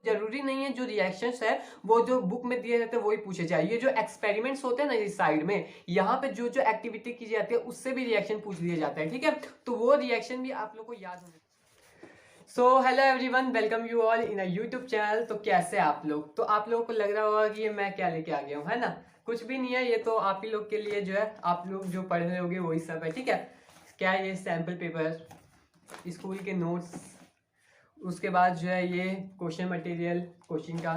जरूरी नहीं है जो रिएक्शंस है वो जो बुक में दिए रहते हैं वही पूछे जाए। ये जो एक्सपेरिमेंट्स होते हैं ना इस साइड में, यहाँ पे जो जो एक्टिविटी की जाती है उससे भी रिएक्शन पूछ दिए जाते हैं, ठीक है। तो वो रिएक्शन भी आप लोग को याद होना। So hello everyone, welcome you all in a YouTube channel. तो कैसे आप लोग? तो आप लोगों को लग रहा होगा कि ये मैं क्या लेके आ गया हूँ, है ना। कुछ भी नहीं है, ये तो आप ही लोग के लिए जो है, आप लोग जो पढ़ रहे होगे वही सब है, ठीक है। क्या ये सैम्पल पेपर, स्कूल के नोट्स, उसके बाद जो है ये क्वेश्चन मटेरियल, कोचिंग का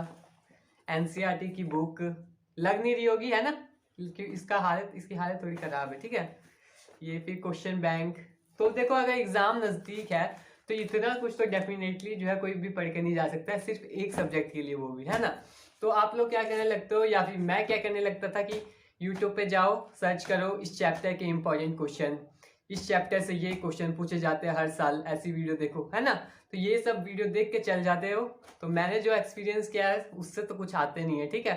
एनसीईआरटी की बुक लग नहीं रही होगी, है ना, क्योंकि इसकी हालत थोड़ी खराब है, ठीक है। ये फिर क्वेश्चन बैंक। तो देखो, अगर एग्जाम नजदीक है तो इतना कुछ तो डेफिनेटली जो है कोई भी पढ़ के नहीं जा सकता है, सिर्फ एक सब्जेक्ट के लिए, वो भी, है ना। तो आप लोग क्या करने लगते हो, या फिर मैं क्या करने लगता था कि यूट्यूब पे जाओ, सर्च करो इस चैप्टर के इंपॉर्टेंट क्वेश्चन, इस चैप्टर से ये क्वेश्चन पूछे जाते हैं हर साल, ऐसी वीडियो देखो, है ना। तो ये सब वीडियो देख के चल जाते हो। तो मैंने जो एक्सपीरियंस किया है उससे तो कुछ आते नहीं है, ठीक है।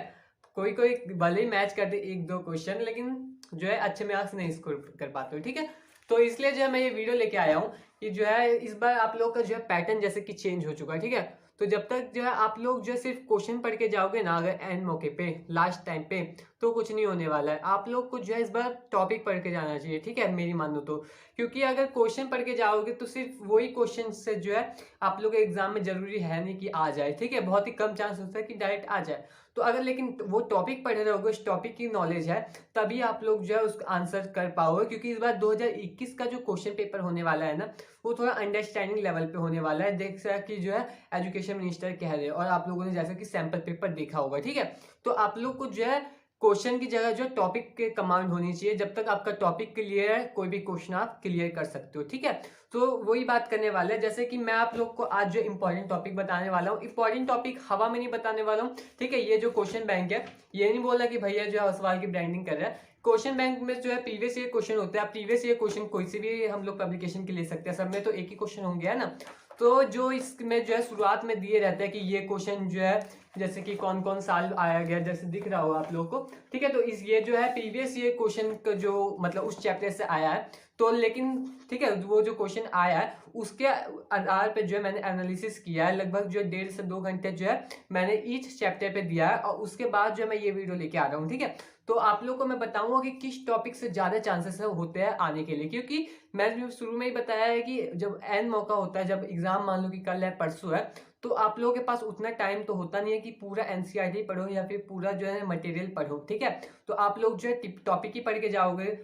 कोई कोई भले ही मैच कर दे एक दो क्वेश्चन, लेकिन जो है अच्छे मार्क्स नहीं स्कोर कर पाते हो, ठीक है। तो इसलिए जो है मैं ये वीडियो लेके आया हूँ कि जो है इस बार आप लोग का जो है पैटर्न जैसे कि चेंज हो चुका है, ठीक है। तो जब तक जो है आप लोग जो है सिर्फ क्वेश्चन पढ़ के जाओगे ना, अगर एंड मौके पे, लास्ट टाइम पे, तो कुछ नहीं होने वाला है। आप लोग को जो है इस बार टॉपिक पढ़ के जाना चाहिए, ठीक है, मेरी मानो तो। क्योंकि अगर क्वेश्चन पढ़ के जाओगे तो सिर्फ वही क्वेश्चन से जो है आप लोग के एग्जाम में जरूरी है नहीं कि आ जाए, ठीक है। बहुत ही कम चांस होता है कि डायरेक्ट आ जाए। तो अगर लेकिन वो टॉपिक पढ़े रहोगे, उस टॉपिक की नॉलेज है, तभी आप लोग जो है उसका आंसर कर पाओगे। क्योंकि इस बार 2021 का जो क्वेश्चन पेपर होने वाला है ना, वो थोड़ा अंडरस्टैंडिंग लेवल पे होने वाला है। देख सकते कि जो है एजुकेशन मिनिस्टर कह रहे हैं, और आप लोगों ने जैसा कि सैंपल पेपर देखा होगा, ठीक है। तो आप लोग को जो है क्वेश्चन की जगह जो टॉपिक के कमांड होनी चाहिए। जब तक आपका टॉपिक क्लियर है, कोई भी क्वेश्चन आप क्लियर कर सकते हो, ठीक है। तो वही बात करने वाले हैं, जैसे कि मैं आप लोग को आज जो इंपॉर्टेंट टॉपिक बताने वाला हूँ, इंपॉर्टेंट टॉपिक हवा में नहीं बताने वाला हूँ, ठीक है। ये जो क्वेश्चन बैंक है, ये नहीं बोला कि भैया जो है सवाल की ब्रांडिंग कर रहा है। क्वेश्चन बैंक में जो है प्रीवियस ईयर क्वेश्चन होते हैं। प्रीवियस ईयर क्वेश्चन कोई से भी हम लोग पब्लिकेशन के ले सकते हैं, सब में तो एक ही क्वेश्चन होंगे, है ना। तो जो इसमें जो है शुरुआत में दिए रहते हैं कि ये क्वेश्चन जो है, जैसे कि कौन कौन साल आया गया, जैसे दिख रहा हो आप लोग को, ठीक है। तो इस ये जो है प्रीवियस ईयर क्वेश्चन का जो मतलब उस चैप्टर से आया है। तो लेकिन ठीक है, वो जो क्वेश्चन आया है उसके आधार पे जो है मैंने एनालिसिस किया है। लगभग जो 1.5 से 2 घंटे जो है मैंने ईच चैप्टर पे दिया है, और उसके बाद जो है मैं ये वीडियो लेके आ रहा हूँ, ठीक है। तो आप लोग को मैं बताऊंगा कि किस टॉपिक से ज्यादा चांसेस होते हैं आने के लिए। क्योंकि मैंने शुरू में ही बताया है कि जब एन मौका होता है, जब एग्जाम मान लो कि कल है, परसों है, तो आप लोगों के पास उतना टाइम तो होता नहीं है कि पूरा एनसीईआरटी पढ़ो या फिर पूरा जो है मटेरियल पढ़ो, ठीक है। तो आप लोग जो है टॉपिक ही पढ़ के जाओगे,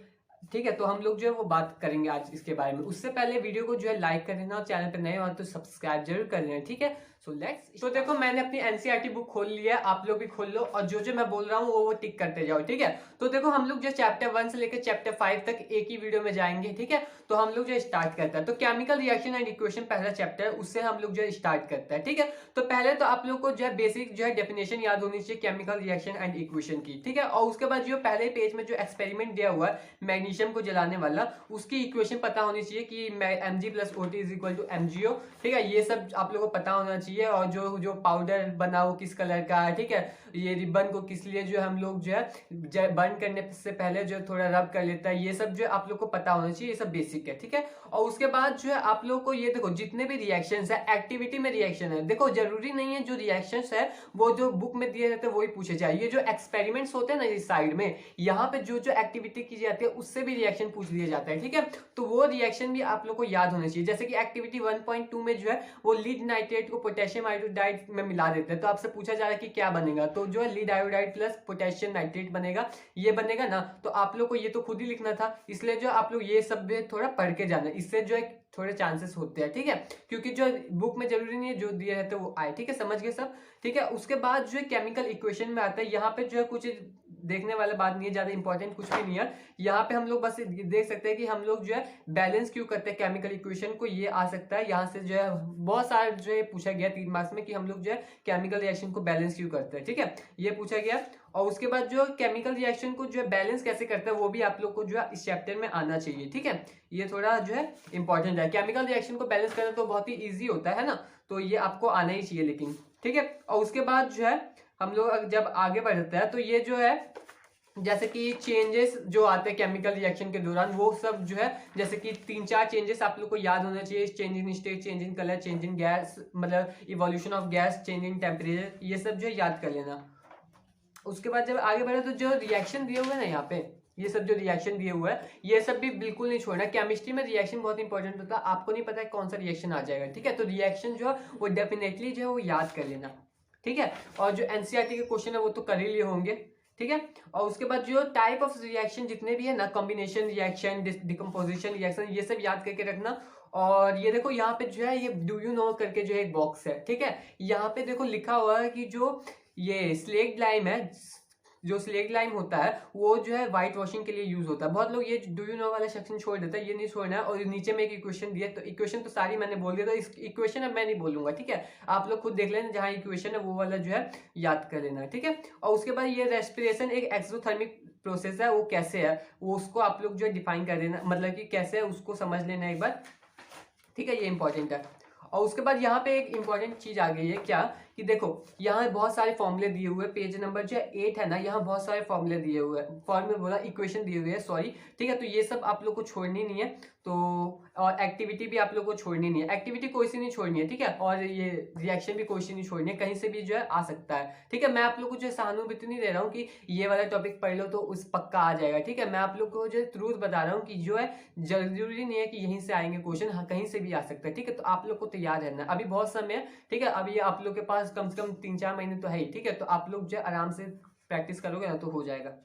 ठीक है। तो हम लोग जो है वो बात करेंगे आज इसके बारे में। उससे पहले वीडियो को जो है लाइक कर देना, और चैनल पे नए हो तो सब्सक्राइब जरूर कर लेना, ठीक है। So let's. तो देखो, मैंने अपनी एनसीईआरटी बुक खोल ली है, आप लोग भी खोल लो, और जो जो मैं बोल रहा हूँ वो टिक करते जाओ, ठीक है। तो देखो, हम लोग जो चैप्टर 1 से लेकर चैप्टर 5 तक एक ही वीडियो में जाएंगे, ठीक है। तो हम लोग जो स्टार्ट करते हैं, तो केमिकल रिएक्शन एंड इक्वेशन पहला चैप्टर है, उससे हम लोग जो स्टार्ट करते हैं, ठीक है। तो पहले तो आप लोग को जो है बेसिक जो है डेफिनेशन याद होनी चाहिए केमिकल रिएक्शन एंड इक्वेशन की, ठीक है। और उसके बाद जो पहले पेज में जो एक्सपेरिमेंट दिया हुआ है मैग्नीशियम को जलाने वाला, उसकी इक्वेशन पता होनी चाहिए कि Mg plus OT is equal to MgO, ठीक है। ये सब आप लोगों को पता होना चाहिए। और जो जो पाउडर बना वो किस कलर का है, ठीक है। ये रिबन को किस लिए जो हम लोग जो है बर्न करने से पहले जो थोड़ा रब कर लेता है, ये सब जो आप लोग को पता होना चाहिए, ये सब बेसिक है, ठीक है। और उसके बाद जो है आप लोग को ये देखो, जितने भी रिएक्शंस है, एक्टिविटी में रिएक्शन है, देखो जरूरी नहीं है जो रिएक्शंस है वो जो बुक में दिए रहते हैं वही पूछे जाए। ये जो एक्सपेरिमेंट्स होते हैं ना इस साइड में, यहाँ पे जो जो एक्टिविटी की जाती है उससे भी रिएक्शन पूछ दिया जाता है, ठीक है। तो वो रिएक्शन भी आप लोग को याद होना चाहिए। जैसे कि एक्टिविटी 1.2 में जो है वो लीड नाइट्रेट को पोटेशियम आयोडाइड में मिला देते हैं, तो आपसे पूछा जा रहा है कि क्या बनेगा, तो जो है lead iodide plus potassium nitrate बनेगा, ये बनेगा ना। तो आप लोग को ये तो खुद ही लिखना था, इसलिए जो आप लोग ये सब भी थोड़ा पढ़ के जाना, इससे जो है थोड़े चांसेस होते हैं, ठीक है। क्योंकि जो बुक में जरूरी नहीं है जो दिए रहते वो आए, ठीक है, समझ गए सब, ठीक है। उसके बाद जो है केमिकल इक्वेशन में आता है, यहाँ पे जो है कुछ देखने वाला बात नहीं है, ज्यादा इंपॉर्टेंट कुछ भी नहीं है। यहाँ पे हम लोग बस देख सकते हैं कि हम लोग जो है बैलेंस क्यों करते हैं केमिकल इक्वेशन को, ये आ सकता है यहाँ से। जो है बहुत सारा जो है पूछा गया 3 मार्क्स में कि हम लोग जो है केमिकल रिएक्शन को बैलेंस क्यों करते हैं, ठीक है, ये पूछा गया। और उसके बाद जो केमिकल रिएक्शन को जो है बैलेंस कैसे करते हैं वो भी आप लोग को जो है इस चैप्टर में आना चाहिए, ठीक है। ये थोड़ा जो है इंपॉर्टेंट है। केमिकल रिएक्शन को बैलेंस करना तो बहुत ही ईजी होता है ना, तो ये आपको आना ही चाहिए, लेकिन ठीक है। और उसके बाद जो है हम लोग जब आगे बढ़ते हैं तो ये जो है जैसे कि चेंजेस जो आते हैं केमिकल रिएक्शन के दौरान, वो सब जो है जैसे कि 3-4 चेंजेस आप लोग को याद होना चाहिए। Change in state, change in colour, change in gas, मतलब evolution of gas, change in temperature, ये सब जो है याद कर लेना। उसके बाद जब आगे बढ़े तो जो रिएक्शन दिए हुए हैं ना यहाँ पे, ये सब जो रिएक्शन दिए हुए हैं ये सब भी बिल्कुल नहीं छोड़ना। केमिस्ट्री में रिएक्शन बहुत इंपॉर्टेंट होता है, आपको नहीं पता है कौन सा रिएक्शन आ जाएगा, ठीक है। तो रिएक्शन जो है वो डेफिनेटली जो है वो याद कर लेना, ठीक है। और जो एनसीईआरटी के क्वेश्चन है वो तो कर ही लिए होंगे, ठीक है। और उसके बाद जो टाइप ऑफ रिएक्शन जितने भी है ना, कॉम्बिनेशन रिएक्शन, डिकम्पोजिशन रिएक्शन, ये सब याद करके रखना। और ये देखो यहाँ पे जो है ये डू यू नो करके जो है एक बॉक्स है, ठीक है। यहाँ पे देखो लिखा हुआ है कि जो ये स्लेट लाइम है, जो स्लेट लाइम होता है वो जो है व्हाइट वॉशिंग के लिए यूज होता है। बहुत लोग ये डू यू नो वाला सेक्शन छोड़ देता है, ये नहीं छोड़ना है। और नीचे में एक इक्वेशन दिया, तो इक्वेशन तो सारी मैंने बोल दिया, तो इस इक्वेशन अब मैं नहीं बोलूंगा, ठीक है। आप लोग खुद देख लेना, जहाँ इक्वेशन है वो वाला जो है याद कर लेना, ठीक है। और उसके बाद ये रेस्पिरेशन एक एक्सोथर्मिक प्रोसेस है, वो कैसे है वो उसको आप लोग जो है डिफाइन कर देना, मतलब कि कैसे है उसको समझ लेना एक बार, ठीक है। ये इंपॉर्टेंट है। और उसके बाद यहाँ पे एक इंपॉर्टेंट चीज आ गई है, क्या कि देखो यहाँ बहुत सारे फॉर्मूले दिए हुए हैं, पेज नंबर जो 8 है ना, यहाँ बहुत सारे फॉर्मूले दिए हुए हैं, फॉर्मूले बोला इक्वेशन दिए हुए हैं, सॉरी, ठीक है। तो ये सब आप लोग को छोड़नी नहीं है। तो और एक्टिविटी भी आप लोग को छोड़नी नहीं है, एक्टिविटी कोई सी नहीं छोड़नी है, ठीक है। और ये रिएक्शन भी कोई सी नहीं छोड़नी है, कहीं से भी जो है आ सकता है, ठीक है। मैं आप लोग को जो सहानुभूति नहीं दे रहा हूँ कि ये वाला टॉपिक पढ़ लो तो उस पक्का आ जाएगा, ठीक है। मैं आप लोग को जो ट्रूथ बता रहा हूँ कि जो है जरूरी नहीं है कि यहीं से आएंगे क्वेश्चन, हाँ कहीं से भी आ सकता है, ठीक है। तो आप लोग को तैयार रहना है, अभी बहुत समय है, ठीक है। अभी आप लोग के पास कम से कम 3-4 महीने तो है ही, ठीक है। तो आप लोग जो है आराम से प्रैक्टिस करोगे ना तो हो जाएगा,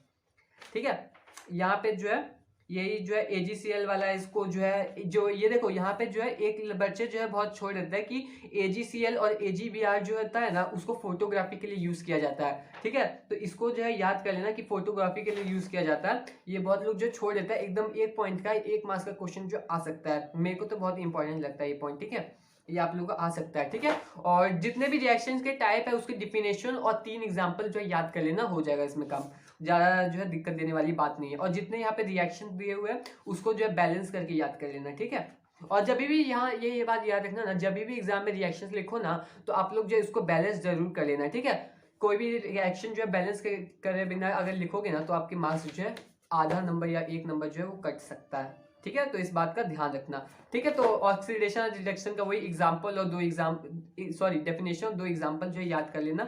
ठीक है। यहाँ पे जो है यही जो है AgCl वाला है, इसको जो है जो ये देखो यहाँ पे जो है एक बच्चे जो है बहुत छोड़ देता है कि AgCl और AgBr जो होता है ना उसको फोटोग्राफी के लिए यूज किया जाता है, ठीक है। तो इसको जो है याद कर लेना कि फोटोग्राफी के लिए यूज किया जाता है। ये बहुत लोग जो छोड़ देता है, एकदम 1 पॉइंट का 1 मार्क्स का क्वेश्चन जो आ सकता है, मेरे को तो बहुत इंपॉर्टेंट लगता है ये पॉइंट, ठीक है। ये आप लोगों को आ सकता है, ठीक है। और जितने भी रिएक्शंस के टाइप है उसकी डिफिनेशन और 3 एग्जांपल जो है याद कर लेना, हो जाएगा इसमें काम, ज्यादा जो है दिक्कत देने वाली बात नहीं है। और जितने यहाँ पे रिएक्शन दिए हुए हैं उसको जो है बैलेंस करके याद कर लेना, ठीक है। और जब भी यहाँ ये बात याद रखना ना, जब भी एग्जाम में रिएक्शंस लिखो ना तो आप लोग जो है इसको बैलेंस जरूर कर लेना, ठीक है। कोई भी रिएक्शन जो है बैलेंस करे बिना अगर लिखोगे ना तो आपके मार्क्स जो है आधा नंबर या 1 नंबर जो है वो कट सकता है, ठीक है। तो इस बात का ध्यान रखना, ठीक है। तो ऑक्सीडेशन और रिडक्शन का वही एग्जाम्पल और 2 डेफिनेशन और 2 एग्जाम्पल जो है याद कर लेना।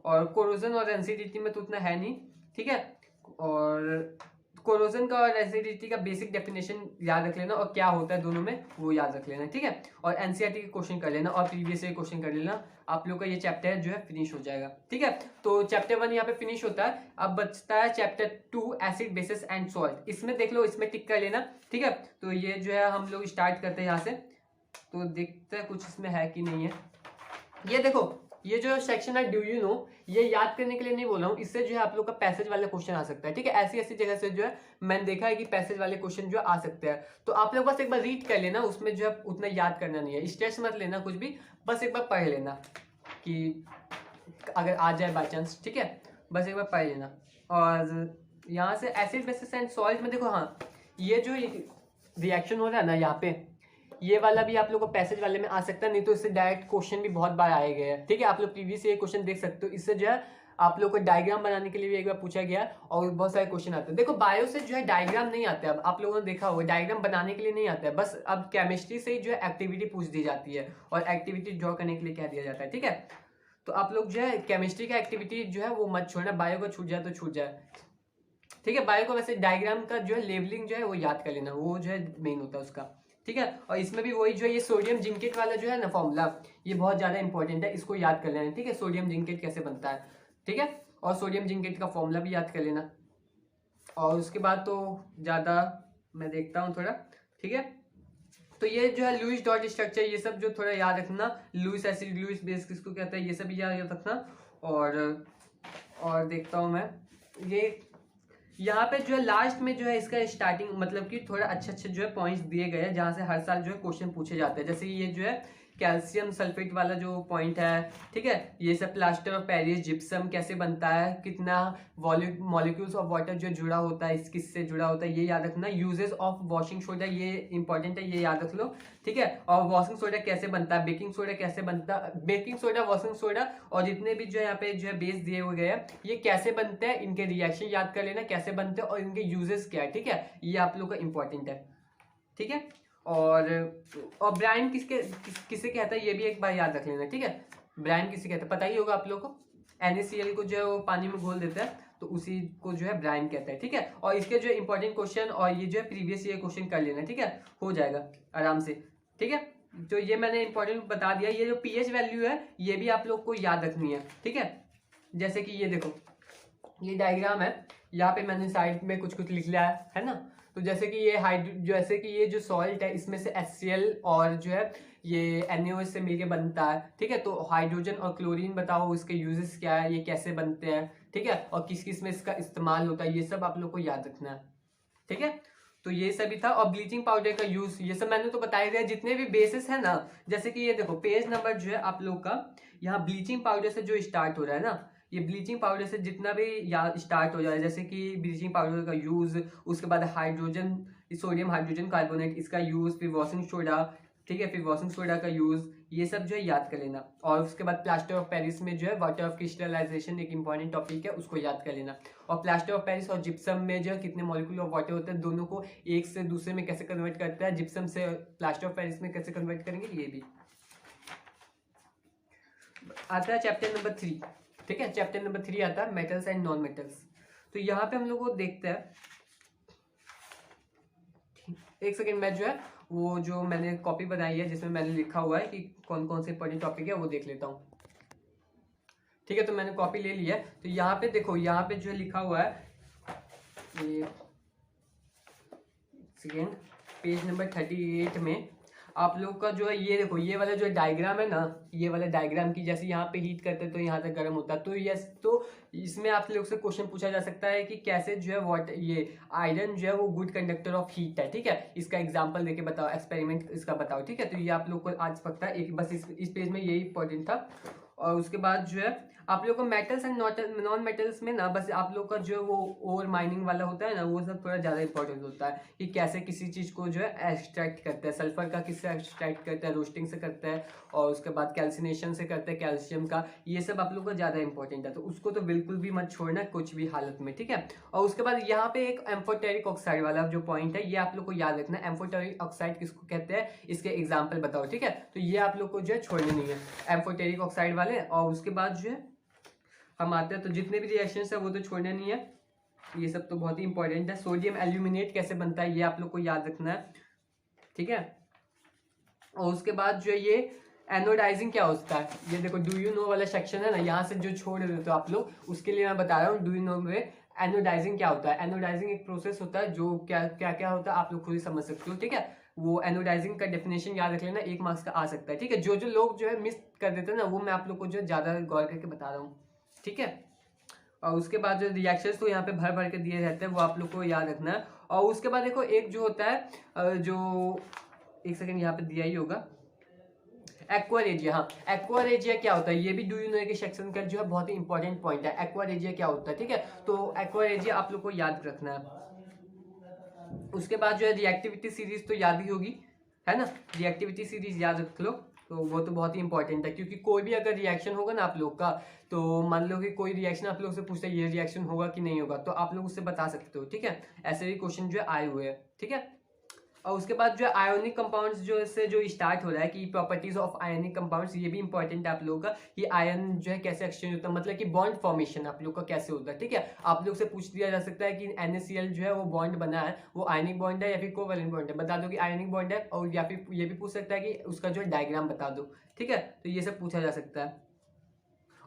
और कोरोजन और एसिडिटी में तो उतना है नहीं, ठीक है। और कोरोजन का और एसिडिटी का बेसिक डेफिनेशन याद रख लेना, और क्या होता है दोनों में वो याद रख लेना, ठीक है। और एनसीईआरटी के क्वेश्चन कर लेना और प्रीवियस ईयर क्वेश्चन कर लेना, आप लोग का ये चैप्टर जो है फिनिश हो जाएगा, ठीक है। तो चैप्टर 1 यहाँ पे फिनिश होता है। अब बचता है chapter 2 acid basis and salt. इसमें देख लो, इसमें टिक कर लेना, ठीक है। तो ये जो है हम लोग स्टार्ट करते हैं यहाँ से, तो देखते हैं कुछ इसमें है कि नहीं है। ये देखो ये जो सेक्शन है डू यू नो, ये याद करने के लिए नहीं बोल रहा हूँ, इससे जो है आप लोग का पैसेज वाला क्वेश्चन आ सकता है, ठीक है। ऐसी ऐसी जगह से जो है मैंने देखा है कि पैसेज वाले क्वेश्चन जो आ सकते हैं, तो आप लोग बस एक बार रीड कर लेना, उसमें जो है उतना याद करना नहीं है, स्ट्रेस मत लेना कुछ भी, बस एक बार पढ़ लेना कि अगर आ जाए बाई चांस, ठीक है। बस एक बार पढ़ लेना। और यहाँ से एसिड बेसिस एंड सॉल्ट में देखो, हाँ ये जो रिएक्शन हो रहा है ना यहाँ पे, ये वाला भी आप लोग को पैसेज वाले में आ सकता है, नहीं तो इससे डायरेक्ट क्वेश्चन भी बहुत बार आए गए हैं, ठीक है। आप लोग प्रीवियस ये क्वेश्चन देख सकते हो, इससे जो है आप लोग को डायग्राम बनाने के लिए भी एक बार पूछा गया और बहुत सारे क्वेश्चन आते हैं। देखो बायो से जो है डायग्राम नहीं आते, अब आप लोगों ने देखा होगा डायग्राम बनाने के लिए नहीं आता है, बस अब केमिस्ट्री से ही जो है एक्टिविटी पूछ दी जाती है और एक्टिविटी ड्रॉ करने के लिए कह दिया जाता है, ठीक है। तो आप लोग जो है केमिस्ट्री का एक्टिविटी जो है वो मत छोड़ना, बायो को छूट जाए तो छूट जाए, ठीक है। बायो को वैसे डायग्राम का जो है लेवलिंग जो है वो याद कर लेना, वो जो है मेन होता है उसका, ठीक है। और इसमें भी वही जो है ये सोडियम जिंकेट वाला जो है ना फॉर्मूला, ये बहुत ज्यादा इंपॉर्टेंट है, इसको याद कर लेना, ठीक है। सोडियम जिंकेट कैसे बनता है, ठीक है। और सोडियम जिंकेट का फॉर्मूला भी याद कर लेना। और उसके बाद तो ज्यादा मैं देखता हूँ थोड़ा, ठीक है। तो ये जो है लुईस डॉट स्ट्रक्चर, ये सब जो थोड़ा याद रखना, लुईस एसिड लुईस बेस किसको कहता है, ये सब याद रखना। और देखता हूँ मैं ये यहाँ पे जो है लास्ट में जो है इसका स्टार्टिंग, मतलब कि थोड़ा अच्छे अच्छे जो है पॉइंट्स दिए गए हैं जहाँ से हर साल जो है क्वेश्चन पूछे जाते हैं। जैसे ये जो है कैल्शियम सल्फेट वाला जो पॉइंट है, ठीक है, ये सब प्लास्टर ऑफ पेरिस, जिप्सम कैसे बनता है, कितना मॉलिक्यूल्स ऑफ वाटर जो जुड़ा होता है, इस किससे जुड़ा होता है, ये याद रखना। यूजेस ऑफ वॉशिंग सोडा, ये इंपॉर्टेंट है, ये याद रख लो, ठीक है। और वॉशिंग सोडा कैसे बनता है, बेकिंग सोडा कैसे बनता है, बेकिंग सोडा, वॉशिंग सोडा और जितने भी जो यहाँ पे जो है बेस दिए हुए हैं ये कैसे बनते हैं, इनके रिएक्शन याद कर लेना कैसे बनते हैं और इनके यूजेस क्या है, ठीक है, ये आप लोग का इंपॉर्टेंट है, ठीक है। और ब्रांड किसे कहता है ये भी एक बार याद रख लेना, ठीक है। ब्रांड किसे कहता है पता ही होगा आप लोगों को, NaCl को जो है वो पानी में घोल देता है तो उसी को जो है ब्रांड कहता है, ठीक है। और इसके जो इंपॉर्टेंट क्वेश्चन और ये जो है प्रीवियस ईयर क्वेश्चन कर लेना, ठीक है, हो जाएगा आराम से, ठीक है। तो ये मैंने इंपॉर्टेंट बता दिया। ये जो pH वैल्यू है ये भी आप लोग को याद रखनी है, ठीक है। जैसे कि ये देखो, ये डायग्राम है, यहाँ पे मैंने साइड में कुछ कुछ लिख लिया है ना। तो जैसे कि जैसे कि ये जो सॉल्ट है इसमें से HCl और जो है ये NaOH से मिलके बनता है, ठीक है। तो हाइड्रोजन और क्लोरीन बताओ इसके यूजेस क्या है, ये कैसे बनते हैं, ठीक है, और किस किस में इसका इस्तेमाल होता है, ये सब आप लोग को याद रखना है, ठीक है। तो ये सभी था। और ब्लीचिंग पाउडर का यूज ये सब मैंने तो बताया दिया। जितने भी बेसिस है ना, जैसे कि ये देखो पेज नंबर जो है आप लोग का यहाँ ब्लीचिंग पाउडर से जो स्टार्ट हो रहा है ना, ये ब्लीचिंग पाउडर से जितना भी यहाँ स्टार्ट हो जाए, जैसे कि ब्लीचिंग पाउडर का यूज, उसके बाद हाइड्रोजन, सोडियम हाइड्रोजन कार्बोनेट इसका यूज, फिर वॉशिंग सोडा, ठीक है, फिर वॉशिंग सोडा का यूज, ये सब जो है याद कर लेना। और उसके बाद प्लास्टर ऑफ पेरिस में जो है वाटर ऑफ क्रिस्टलाइजेशन एक इंपॉर्टेंट टॉपिक है, उसको याद कर लेना। और प्लास्टर ऑफ पेरिस और जिप्सम में जो है कितने मॉलिक्यूल ऑफ वाटर होते हैं, दोनों को एक से दूसरे में कैसे कन्वर्ट करता है, जिप्सम से प्लास्टर ऑफ पेरिस में कैसे कन्वर्ट करेंगे, ये भी आता है चैप्टर नंबर 3, ठीक है। चैप्टर नंबर 3 आता है मेटल्स एंड नॉन मेटल्स। तो यहाँ पे हम लोग को देखते हैं, एक सेकेंड, मैं जो है वो जो मैंने कॉपी बनाई है जिसमें मैंने लिखा हुआ है कि कौन कौन से इंपॉर्टेंट टॉपिक है वो देख लेता हूँ, ठीक है। तो मैंने कॉपी ले ली है। तो यहाँ पे देखो, यहाँ पे जो लिखा हुआ है ये सेकेंड पेज नंबर 38 में आप लोग का जो है ये देखो, ये वाला जो डायग्राम है ना, ये वाला डायग्राम की जैसे यहाँ पे हीट करते हैं तो यहाँ तक गर्म होता है। तो यस, तो इसमें आप लोग से क्वेश्चन पूछा जा सकता है कि कैसे जो है वाटर, ये आयरन जो है वो गुड कंडक्टर ऑफ हीट है, ठीक है। इसका एग्जांपल देके बताओ, एक्सपेरिमेंट इसका बताओ, ठीक है। तो ये आप लोग को आज पता है, एक बस इस पेज में यही इंपॉर्टेंट था। और उसके बाद जो है आप लोग को मेटल्स एंड नॉन मेटल्स में ना बस आप लोग का जो वो ओर माइनिंग वाला होता है ना, वो सब थोड़ा ज़्यादा इंपॉर्टेंट होता है कि कैसे किसी चीज़ को जो है एक्सट्रैक्ट करते हैं, सल्फर का किससे एक्सट्रैक्ट करते हैं, रोस्टिंग से करते हैं, और उसके बाद कैल्सिनेशन से करते हैं कैल्शियम का, ये सब आप लोग को ज़्यादा इंपॉर्टेंट है। तो उसको तो बिल्कुल भी मत छोड़ना कुछ भी हालत में, ठीक है। और उसके बाद यहाँ पे एक एम्फोटेरिक ऑक्साइड वाला जो पॉइंट है ये आप लोग को याद रखना है। एम्फोटेरिक ऑक्साइड किसको कहते हैं, इसके एग्जाम्पल बताओ, ठीक है। तो ये आप लोग को जो है छोड़ने नहीं है, एम्फोटेरिक ऑक्साइड वाले। और उसके बाद जो है हम आते हैं, तो जितने भी रिएक्शंस है वो तो छोड़ने नहीं है, ये सब तो बहुत ही इंपॉर्टेंट है। सोडियम एल्यूमिनेट कैसे बनता है ये आप लोग को याद रखना है, ठीक है। और उसके बाद जो है ये एनोडाइजिंग क्या होता है, ये देखो डू यू नो वाला सेक्शन है ना, यहाँ से जो छोड़ देते हो आप लोग, उसके लिए मैं बता रहा हूँ डू यू नो में एनोडाइजिंग क्या होता है। एनोडाइजिंग एक प्रोसेस होता है जो क्या क्या क्या होता है आप लोग खुद ही समझ सकते हो, ठीक है। वो एनोडाइजिंग का डेफिनेशन याद रख लेना, 1 मार्क्स का आ सकता है, ठीक है। जो जो लोग जो है मिस कर देते हैं ना, वो मैं आप लोग को जो ज़्यादा गौर करके बता रहा हूँ, ठीक है। और उसके बाद जो रिएक्शंस तो यहाँ पे भर भर के दिए रहते हैं, वो आप लोग को याद रखना है। और उसके बाद देखो एक जो होता है जो एक सेकंड यहाँ पे दिया ही होगा, एक्वारेजिया। हाँ, एक्वारेजिया क्या होता है, ये भी डू यू नो के सेक्शन का जो है बहुत ही इंपॉर्टेंट पॉइंट है। एक्वारेजिया क्या होता है, ठीक है। तो एक्वारेजिया आप लोग को याद रखना है। उसके बाद जो है रिएक्टिविटी सीरीज तो याद ही होगी, है ना, रिएक्टिविटी सीरीज याद रख लो। तो वो तो बहुत ही इंपॉर्टेंट है, क्योंकि कोई भी अगर रिएक्शन होगा ना आप लोग का, तो मान लो कि कोई रिएक्शन आप लोग से पूछता है ये रिएक्शन होगा कि नहीं होगा, तो आप लोग उससे बता सकते हो, ठीक है। ऐसे भी क्वेश्चन जो है आए हुए हैं, ठीक है। और उसके बाद जो है आयोनिक कंपाउंड्स जो से जो स्टार्ट हो रहा है कि प्रॉपर्टीज ऑफ आयोनिक कंपाउंड्स, ये भी इंपॉर्टेंट है आप लोगों का कि आयन जो है कैसे एक्सचेंज होता है, मतलब कि बॉन्ड फॉर्मेशन आप लोग का कैसे होता है, ठीक है। आप लोग से पूछ दिया जा सकता है कि NaCl जो है वो बॉन्ड बना है, वो आयनिक बॉन्ड है या फिर कोवैलेंट बॉन्ड है, बता दो कि आयनिक बॉन्ड है। और या फिर ये भी पूछ सकता है कि उसका जो डायग्राम बता दो, ठीक है। तो ये सब पूछा जा सकता है।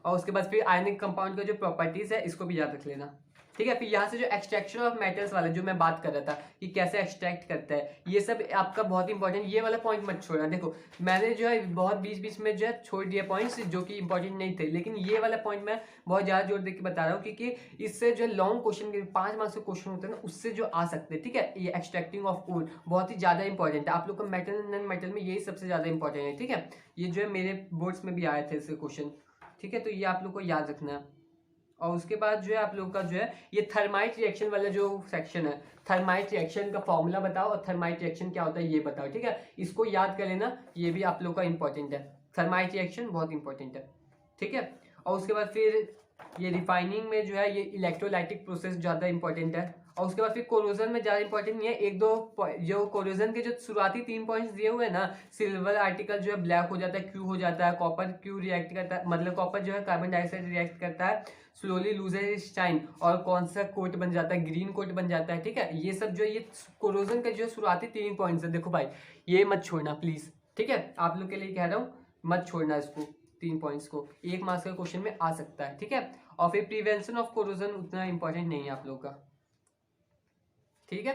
और उसके बाद फिर आयनिक कंपाउंड का जो प्रॉपर्टीज है इसको भी याद रख लेना। ठीक है। फिर यहाँ से जो एक्सट्रैक्शन ऑफ मेटल्स वाला जो मैं बात कर रहा था कि कैसे एक्सट्रैक्ट करता है, ये सब आपका बहुत इंपॉर्टेंट, ये वाला पॉइंट मत छोड़ना। देखो मैंने जो है बहुत बीच बीच में जो है छोड़ दिया पॉइंट्स जो कि इंपॉर्टेंट नहीं थे, लेकिन ये वाला पॉइंट मैं बहुत ज़्यादा जोर देकर बता रहा हूँ क्योंकि इससे जो लॉन्ग क्वेश्चन के 5 मार्क्स के क्वेश्चन होते हैं ना, उससे जो आ सकते हैं। ठीक है, ये एक्सट्रैक्टिंग ऑफ ओर बहुत ही ज़्यादा इंपॉर्टेंट है आप लोग का, मेटल नॉन मेटल में यही सबसे ज़्यादा इंपॉर्टेंट है। ठीक है, ये जो है मेरे बोर्ड्स में भी आए थे इसके क्वेश्चन। ठीक है, तो ये आप लोग को याद रखना है। और उसके बाद जो है आप लोग का जो है ये थर्माइट रिएक्शन वाला जो सेक्शन है, थर्माइट रिएक्शन का फॉर्मूला बताओ और थर्माइट रिएक्शन क्या होता है ये बताओ। ठीक है, इसको याद कर लेना, ये भी आप लोग का इंपॉर्टेंट है। थर्माइट रिएक्शन बहुत इंपॉर्टेंट है। ठीक है, और उसके बाद फिर ये रिफाइनिंग में जो है ये इलेक्ट्रोलाइटिक प्रोसेस ज़्यादा इंपॉर्टेंट है। और उसके बाद फिर कोरोजन में ज़्यादा इंपॉर्टेंट नहीं है, एक दो जो कोरोजन के जो शुरुआती 3 पॉइंट्स दिए हुए हैं ना, सिल्वर आर्टिकल जो है ब्लैक हो जाता है, क्यू हो जाता है, कॉपर क्यू रिएक्ट करता है, मतलब कॉपर जो है कार्बन डाइऑक्साइड रिएक्ट करता है, स्लोली लूजेस शाइन, और कौन सा कोट बन जाता है, ग्रीन कोट बन जाता है। ठीक है, ये सब जो ये कोरोजन के जो शुरुआती 3 पॉइंट्स है, देखो भाई ये मत छोड़ना प्लीज। ठीक है, आप लोग के लिए कह रहा हूँ मत छोड़ना इसको, 3 पॉइंट्स को 1 मार्क्स का क्वेश्चन में आ सकता है। ठीक है, और फिर प्रिवेंशन ऑफ कोरोजन उतना इंपॉर्टेंट नहीं है आप लोग का। ठीक है,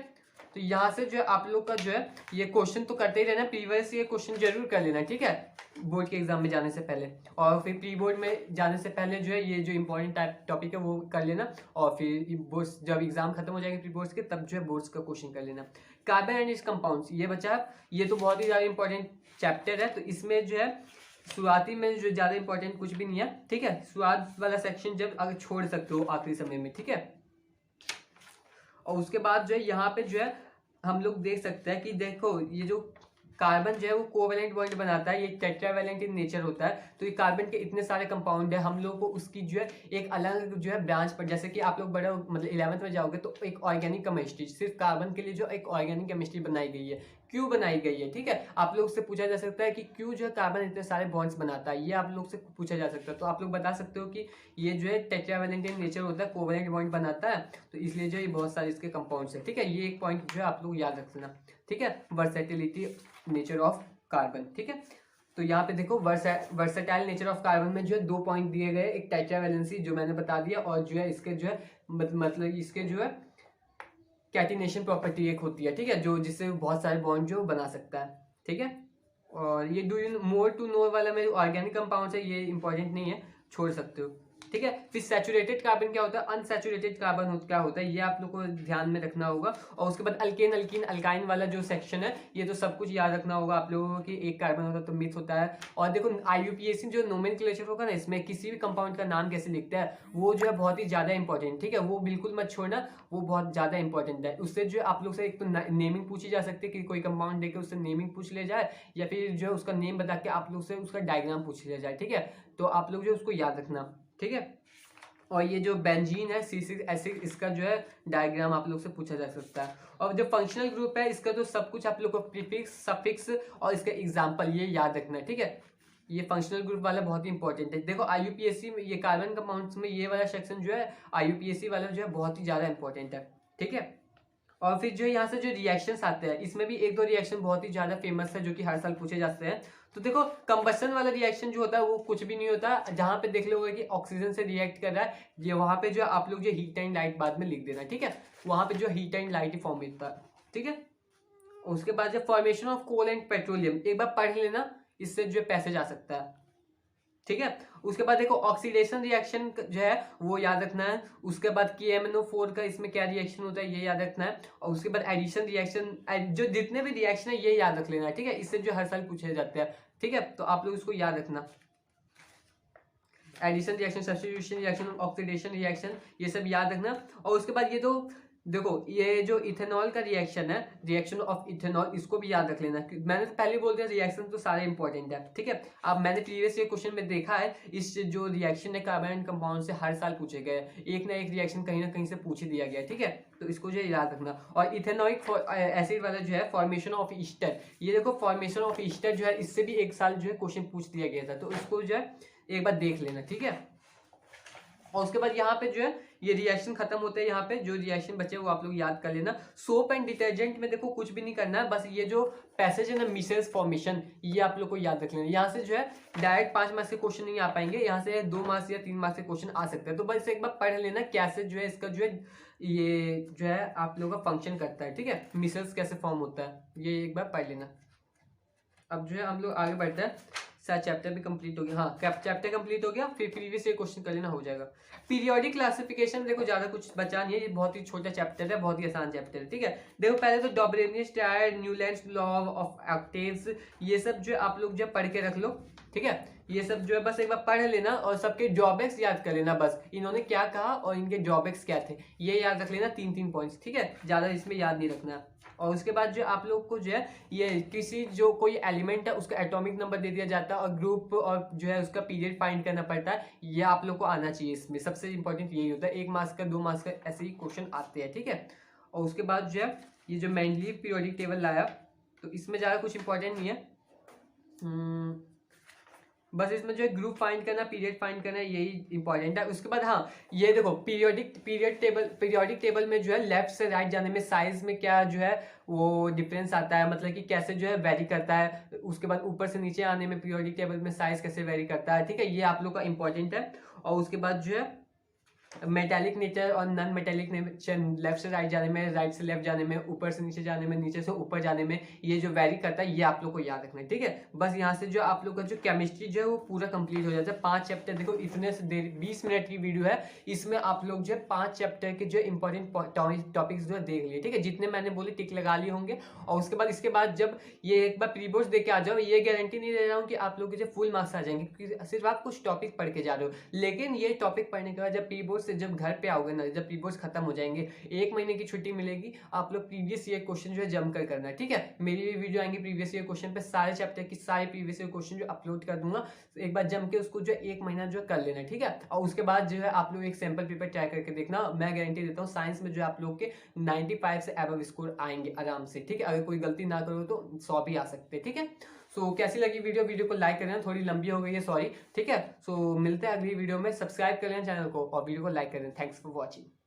तो यहाँ से जो है आप लोग का जो है ये क्वेश्चन तो करते ही रहना, प्रीवियस ये क्वेश्चन जरूर कर लेना। ठीक है, बोर्ड के एग्जाम में जाने से पहले, और फिर प्री बोर्ड में जाने से पहले जो है ये जो इंपॉर्टेंट टॉपिक है वो कर लेना, और फिर बोर्ड्स जब एग्जाम खत्म हो जाएंगे प्री बोर्ड्स के, तब जो है बोर्ड्स का क्वेश्चन कर लेना। कार्बन एंड इट्स कंपाउंड्स ये बचा, ये तो बहुत ही ज़्यादा इंपॉर्टेंट चैप्टर है, तो इसमें जो है शुरुआती में जो ज़्यादा इंपॉर्टेंट कुछ भी नहीं है। ठीक है, शुरुआत वाला सेक्शन जब अगर छोड़ सकते हो आखिरी समय में। ठीक है, और उसके बाद जो है यहाँ पे जो है हम लोग देख सकते हैं कि देखो ये जो कार्बन जो है वो कोवेलेंट बॉन्ड बनाता है, ये टेट्रावैलेंट इन नेचर होता है। तो ये कार्बन के इतने सारे कंपाउंड है, हम लोग को उसकी जो है एक अलग जो है ब्रांच पर, जैसे कि आप लोग बड़े मतलब 11th में जाओगे तो एक ऑर्गेनिक केमिस्ट्री, सिर्फ कार्बन के लिए जो एक ऑर्गेनिक केमिस्ट्री बनाई गई है, क्यों बनाई गई है। ठीक है, आप लोग से पूछा जा सकता है कि क्यों जो है कार्बन इतने सारे बॉन्ड्स बनाता है, ये आप लोग से पूछा जा सकता है। तो आप लोग बता सकते हो कि ये जो है टेट्रावैलेंट इन नेचर होता है, कोवेलेंट बॉन्ड बनाता है, तो इसलिए जो ये बहुत सारे इसके कंपाउंड्स है। ठीक है, ये एक पॉइंट जो है आप लोग याद रखना। ठीक है, वर्सेटिलिटी नेचर ऑफ कार्बन। ठीक है, तो यहाँ पे देखो वर्सेटाइल नेचर ऑफ कार्बन में जो है 2 पॉइंट दिए गए, एक टेट्रावैलेंसी जो मैंने बता दिया, और जो है इसके जो है मतलब इसके जो है कैटिनेशन प्रॉपर्टी एक होती है। ठीक है, जो जिससे बहुत सारे बॉन्ड जो बना सकता है। ठीक है, और ये do you more to know वाला में ऑर्गेनिक कंपाउंड है, ये इंपॉर्टेंट नहीं है, छोड़ सकते हो। ठीक है, फिर सैचुरेटेड कार्बन क्या होता है, अनसैचुरेटेड कार्बन क्या होता है, ये आप लोग को ध्यान में रखना होगा। और उसके बाद अल्केन अल्कीन अल्काइन वाला जो सेक्शन है, ये तो सब कुछ याद रखना होगा आप लोगों को कि एक कार्बन होता है तो मिथ होता है। और देखो IUPAC जो नोमेनक्लेचर होगा ना, इसमें किसी भी कंपाउंड का नाम कैसे लिखता है वो जो है बहुत ही ज़्यादा इंपॉर्टेंट। ठीक है, वो बिल्कुल मत छोड़ना, वो बहुत ज़्यादा इंपॉर्टेंट है। उससे जो आप लोग से एक तो नेमिंग पूछी जा सकती है कि कोई कंपाउंड देकर उससे नेमिंग पूछ लिया जाए, या फिर जो है उसका नेम बता के आप लोग से उसका डायग्राम पूछ लिया जाए। ठीक है, तो आप लोग जो उसको याद रखना। ठीक है, और ये जो बेंजीन है C6 एसिड, इसका जो है डायग्राम आप लोग से पूछा जा सकता है। और जो फंक्शनल ग्रुप है इसका तो सब कुछ आप लोग को प्रीफिक्स सफिक्स और इसका एग्जांपल ये याद रखना है। ठीक है, ये फंक्शनल ग्रुप वाला बहुत ही इंपॉर्टेंट है। देखो IUPAC में ये कार्बन कंपाउंड्स में ये वाला सेक्शन जो है IUPAC वाला जो है बहुत ही ज़्यादा इंपॉर्टेंट है। ठीक है, और फिर जो यहाँ से जो रिएक्शंस आते हैं, इसमें भी 1-2 रिएक्शन बहुत ही ज़्यादा फेमस है जो कि हर साल पूछे जाते हैं। तो देखो कंबशन वाला रिएक्शन जो होता है वो कुछ भी नहीं होता, जहाँ पे देख लोगे कि ऑक्सीजन से रिएक्ट कर रहा है, ये वहाँ पे जो आप लोग जो हीट एंड लाइट बाद में लिख देना। ठीक है, वहाँ पे जो हीट एंड लाइट फॉर्म होता है। ठीक है, उसके बाद जो formation of coal and petroleum एक बार पढ़ लेना, इससे जो पैसेज आ सकता है। ठीक है, उसके बाद देखो ऑक्सीडेशन रिएक्शन जो है वो याद रखना है। उसके बाद KMnO4 का इसमें क्या रिएक्शन होता है ये याद रखना है। और उसके बाद एडिशन रिएक्शन, जो जितने भी रिएक्शन है ये याद रख लेना है। ठीक है, इससे जो हर साल पूछे जाते हैं। ठीक है, तो आप लोग इसको याद रखना, addition reaction, substitution reaction, oxidation reaction, ये सब याद रखना। और उसके बाद ये तो देखो ये जो इथेनॉल का रिएक्शन है, रिएक्शन ऑफ इथेनॉल, इसको भी याद रख लेना। मैंने तो पहले बोल दिया रिएक्शन तो सारे इंपॉर्टेंट है। ठीक है, अब मैंने प्रीवियस ये क्वेश्चन में देखा है, इस जो रिएक्शन है कार्बन एंड कंपाउंड से हर साल पूछे गए, एक ना एक रिएक्शन कहीं ना कहीं से पूछ ही दिया गया। ठीक है, तो इसको जो याद रखना। और इथेनॉइक एसिड वाला जो है फॉर्मेशन ऑफ ईस्टर, ये देखो फॉर्मेशन ऑफ ईस्टर जो है इससे भी एक साल जो है क्वेश्चन पूछ दिया गया था, तो इसको जो है एक बार देख लेना। ठीक है, और उसके बाद यहाँ पे जो है ये रिएक्शन खत्म होता है, यहाँ पे जो रिएक्शन बचे वो आप लोग याद कर लेना। सोप एंड डिटर्जेंट में देखो कुछ भी नहीं करना है, बस ये जो पैसेज है ना मिसेल्स फॉर्मेशन, ये आप लोग को याद रख लेना। यहाँ से जो है डायरेक्ट 5 मार्क्स के क्वेश्चन नहीं आ पाएंगे, यहाँ से 2 मार्क्स या 3 मार्क्स के क्वेश्चन आ सकते हैं। तो बस एक बार पढ़ लेना कैसे जो है इसका जो है ये जो है आप लोगों का फंक्शन करता है, ठीक है, मिसेल्स कैसे फॉर्म होता है, ये एक बार पढ़ लेना। अब जो है हम लोग आगे बढ़ते हैं। शायद चैप्टर भी कंप्लीट हो गया, हाँ चैप्टर कंप्लीट हो गया, फिर प्रीवियस ईयर क्वेश्चन कर लेना, हो जाएगा। पीरियोडिक क्लासिफिकेशन देखो ज्यादा कुछ बचा नहीं है, ये बहुत ही छोटा चैप्टर है, बहुत ही आसान चैप्टर है, ठीक है। देखो पहले तो Dobereiner's triad, Newlands law of octaves, ये सब जो आप लोग जो पढ़ के रख लो, ठीक है। ये सब जो है बस एक बार पढ़ लेना और सबके ड्रॉबैक्स याद कर लेना, बस इन्होंने क्या कहा और इनके ड्रॉबैक्स क्या थे, ये याद रख लेना, 3-3 पॉइंट्स, ठीक है, ज्यादा इसमें याद नहीं रखना। और उसके बाद जो आप लोग को जो है ये किसी जो कोई एलिमेंट है उसका एटॉमिक नंबर दे दिया जाता है और ग्रुप और जो है उसका पीरियड फाइंड करना पड़ता है, ये आप लोग को आना चाहिए। इसमें सबसे इंपॉर्टेंट यही होता है, 1 मार्क्स का 2 मार्क्स का ऐसे ही क्वेश्चन आते हैं, ठीक है। और उसके बाद जो है ये जो मेंडलीव पीरियोडिक टेबल लाया, तो इसमें ज़्यादा कुछ इंपॉर्टेंट नहीं है, बस इसमें जो है ग्रुप फाइंड करना, पीरियड फाइंड करना, यही इंपॉर्टेंट है। उसके बाद हाँ ये देखो पीरियोडिक टेबल में जो है लेफ्ट से राइट जाने में साइज में क्या जो है वो डिफरेंस आता है, मतलब कि कैसे जो है वेरी करता है। उसके बाद ऊपर से नीचे आने में पीरियोडिक टेबल में साइज कैसे वेरी करता है, ठीक है, ये आप लोग का इंपॉर्टेंट है। और उसके बाद जो है मेटेलिक नेचर और नॉन मेटेलिक नेचर, लेफ्ट से राइट जाने में, राइट से लेफ्ट जाने में, ऊपर से नीचे जाने में, नीचे से ऊपर जाने में, ये जो वेरी करता है ये आप लोग को याद रखना है, ठीक है। बस यहाँ से जो आप लोग का जो केमिस्ट्री जो है वो पूरा कंप्लीट हो जाता है। 5 चैप्टर देखो, इतने से देर 20 मिनट की वीडियो है, इसमें आप लोग जो है 5 चैप्टर के जो इंपॉर्टेंट टॉपिक्स जो है देख लिए, ठीक है, जितने मैंने बोले टिक लगा लिए होंगे। और उसके बाद इसके बाद जब ये एक बार प्री बोर्ड्स दे के आ जाओ, ये गारंटी नहीं दे रहा हूँ कि आप लोग के जो फुल मार्क्स आ जाएंगे, क्योंकि सिर्फ आप कुछ टॉपिक पढ़ के जा रहे हो, लेकिन ये टॉपिक पढ़ने के बाद जब प्री बोर्ड से जब घर पे आओगे ना, जब प्री बोर्ड्स खत्म हो जाएंगे, 1 महीने की छुट्टी मिलेगी, आप लोग प्रीवियस ईयर क्वेश्चन जो है जम कर करना है, ठीक है। मेरी भी वीडियो आएंगी प्रीवियस ईयर क्वेश्चन पे, सारे चैप्टर की सारे प्रीवियस ईयर क्वेश्चन जो अपलोड कर दूंगा, एक बार जम के उसको जो 1 महीना जो कर लेना, ठीक है। और उसके बाद जो है आप लोग एक सैंपल पेपर ट्राई करके देखना, मैं गारंटी देता हूँ साइंस में जो आप लोग के 95 से अबव स्कोर आएंगे आराम से, ठीक है। अगर कोई गलती ना करो तो 100 भी आ सकते हैं, ठीक है। सो कैसी लगी वीडियो को लाइक करना, थोड़ी लंबी हो गई है, सॉरी, ठीक है। सो मिलते हैं अगली वीडियो में, सब्सक्राइब कर लेना चैनल को और वीडियो को लाइक कर देना। Thanks for watching.